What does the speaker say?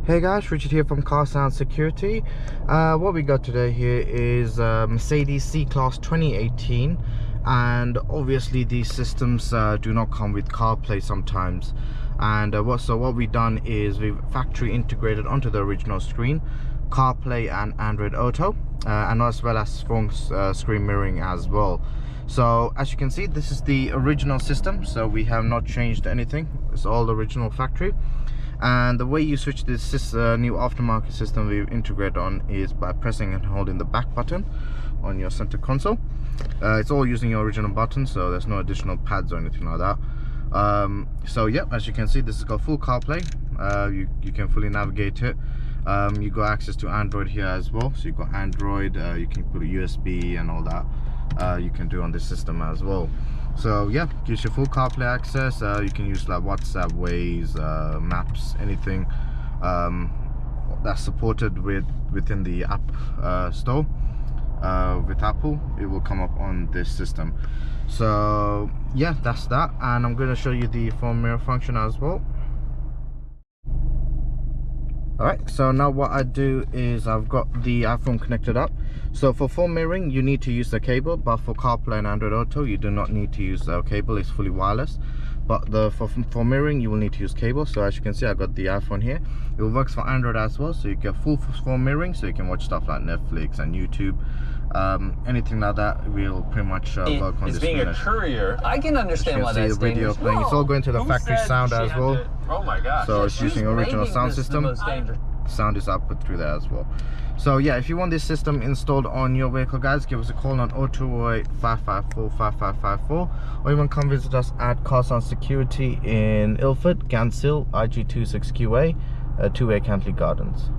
Hey guys, Richard here from Car Sound Security. What we got today here is Mercedes C-Class 2018, and obviously these systems do not come with CarPlay sometimes. And what we've done is we've factory integrated onto the original screen CarPlay and Android Auto, and as well as phone screen mirroring as well. So as you can see, this is the original system, so we have not changed anything. It's all the original factory. And the way you switch this new aftermarket system we've integrated on is by pressing and holding the back button on your center console. It's all using your original button, so there's no additional pads or anything like that. So yeah, as you can see, this has got full CarPlay. You can fully navigate it. You got access to Android here as well, so you've got Android. You can put a USB and all that. You can do on this system as well. So yeah, gives you full CarPlay access. You can use like WhatsApp, Waze, Maps, anything that's supported within the app store with Apple. It will come up on this system. So yeah, that's that, and I'm going to show you the phone mirror function as well. Alright, so now what I do is I've got the iPhone connected up. So for phone mirroring you need to use the cable, but for CarPlay and Android Auto you do not need to use the cable. It's fully wireless. But for mirroring you will need to use cable. So as you can see, I've got the iPhone here. It works for Android as well, so you get full phone mirroring, so you can watch stuff like Netflix and YouTube. Anything like that will pretty much work on this. Being a courier, I can understand why that's the video playing. It's all going to the factory sound as well. Oh my gosh. So it's using original sound system. Sound is output through there as well. So yeah, if you want this system installed on your vehicle, guys, give us a call on 0208 554 5554, or even come visit us at Car Sound Security in Ilford, Ganshill, IG26QA, 2A Cantley Gardens.